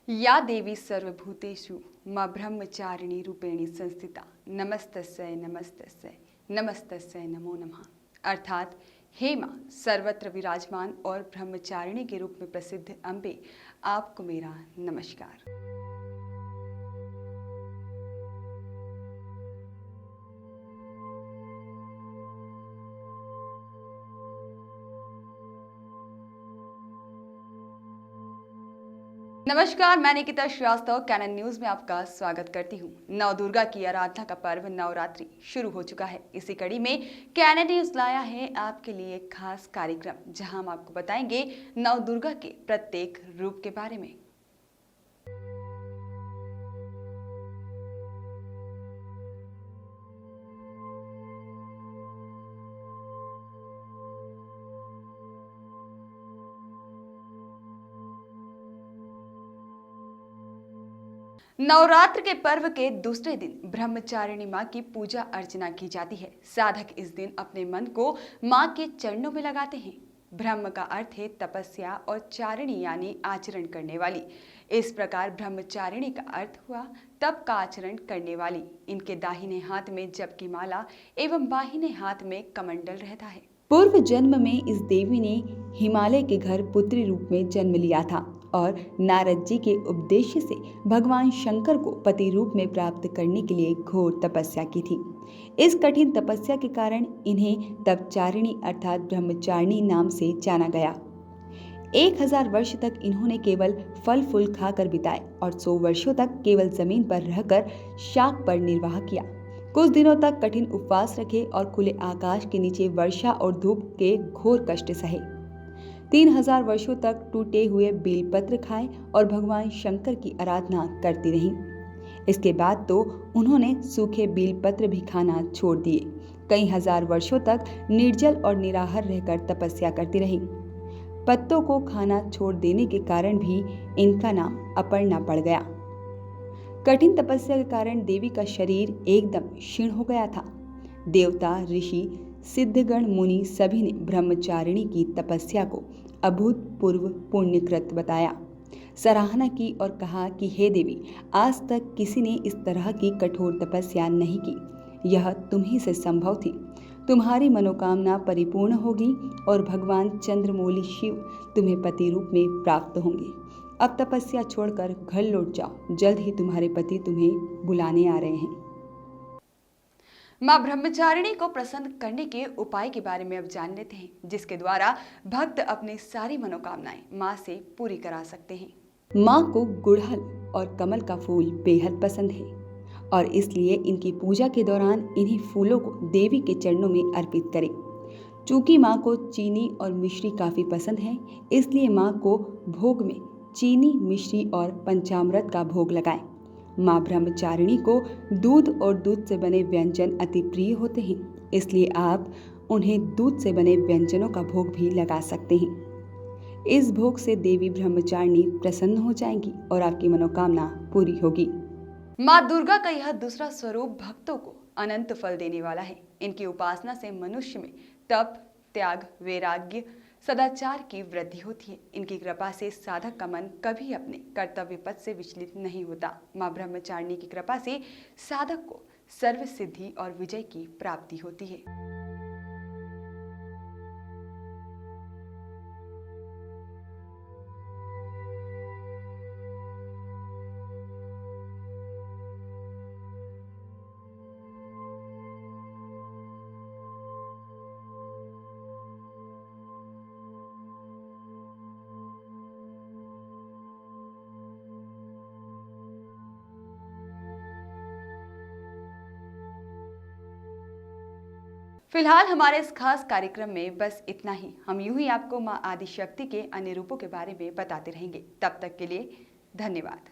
या देवी सर्वभूतेषु मां ब्रह्मचारिणी रूपेणी संस्थिता नमस्तस्यै नमस्तस्यै नमस्तस्यै नमो नमः। अर्थात हे मां सर्वत्र विराजमान और ब्रह्मचारिणी के रूप में प्रसिद्ध अम्बे, आपको मेरा नमस्कार। नमस्कार, मैं निकिता श्रीवास्तव कैनन न्यूज में आपका स्वागत करती हूँ। नव दुर्गा की आराधना का पर्व नवरात्रि शुरू हो चुका है। इसी कड़ी में कैनन न्यूज लाया है आपके लिए एक खास कार्यक्रम, जहां हम आपको बताएंगे नव दुर्गा के प्रत्येक रूप के बारे में। नवरात्र के पर्व के दूसरे दिन ब्रह्मचारिणी मां की पूजा अर्चना की जाती है। साधक इस दिन अपने मन को मां के चरणों में लगाते हैं। ब्रह्म का अर्थ है तपस्या और चारिणी यानी आचरण करने वाली। इस प्रकार ब्रह्मचारिणी का अर्थ हुआ तप का आचरण करने वाली। इनके दाहिने हाथ में जप की माला एवं बाहिने हाथ में कमंडल रहता है। पूर्व जन्म में इस देवी ने हिमालय के घर पुत्री रूप में जन्म लिया था और नारद जी के उपदेश से भगवान शंकर को पति रूप में प्राप्त करने के लिए घोर तपस्या की थी। इस कठिन तपस्या के कारण इन्हें तपचारिणी अर्थात ब्रह्मचारिणी नाम से जाना गया। 1000 वर्ष तक इन्होंने केवल फल फूल खाकर बिताए और 100 वर्षों तक केवल जमीन पर रहकर शाक पर निर्वाह किया। कुछ दिनों तक कठिन उपवास रखे और खुले आकाश के नीचे वर्षा और धूप के घोर कष्ट सहे। 3000 वर्षों तक टूटे हुए बेलपत्र खाए और भगवान शंकर की आराधना करती रहीं। इसके बाद तो उन्होंने सूखे बेलपत्र भी खाना छोड़ दिए। कई हजार वर्षों तक निर्जल और निराहार रहकर तपस्या करती रहीं। पत्तों को खाना छोड़ देने के कारण भी इनका नाम अपर्णा पड़ गया। कठिन तपस्या के कारण देवी का शरीर एकदम क्षीण हो गया था। देवता, ऋषि, सिद्धगण, मुनि सभी ने ब्रह्मचारिणी की तपस्या को अभूतपूर्व पुण्यकृत बताया, सराहना की और कहा कि हे देवी, आज तक किसी ने इस तरह की कठोर तपस्या नहीं की। यह तुम्ही से संभव थी। तुम्हारी मनोकामना परिपूर्ण होगी और भगवान चंद्रमौली शिव तुम्हें पति रूप में प्राप्त होंगे। अब तपस्या छोड़कर घर लौट जाओ, जल्द ही तुम्हारे पति तुम्हें बुलाने आ रहे हैं। मां ब्रह्मचारिणी को प्रसन्न करने के उपाय के बारे में अब जान लेते हैं, जिसके द्वारा भक्त अपनी सारी मनोकामनाएं मां से पूरी करा सकते हैं। मां को गुड़हल और कमल का फूल बेहद पसंद है और इसलिए इनकी पूजा के दौरान इन्हीं फूलों को देवी के चरणों में अर्पित करें। चूंकि मां को चीनी और मिश्री काफी पसंद है, इसलिए मां को भोग में चीनी, मिश्री और पंचामृत का भोग लगाएं। मां ब्रह्मचारिणी को दूध और दूध से बने व्यंजन अति प्रिय होते हैं, इसलिए आप उन्हें दूध से बने व्यंजनों का भोग भी लगा सकते हैं। इस भोग से देवी ब्रह्मचारिणी प्रसन्न हो जाएंगी और आपकी मनोकामना पूरी होगी। मां दुर्गा का यह दूसरा स्वरूप भक्तों को अनंत फल देने वाला है। इनकी उपासना से मनुष्य में तप, त्याग, वैराग्य, सदाचार की वृद्धि होती है। इनकी कृपा से साधक का मन कभी अपने कर्तव्य पथ से विचलित नहीं होता। मां ब्रह्मचारिणी की कृपा से साधक को सर्व सिद्धि और विजय की प्राप्ति होती है। फिलहाल हमारे इस खास कार्यक्रम में बस इतना ही। हम यूं ही आपको मां आदिशक्ति के अन्य रूपों के बारे में बताते रहेंगे। तब तक के लिए धन्यवाद।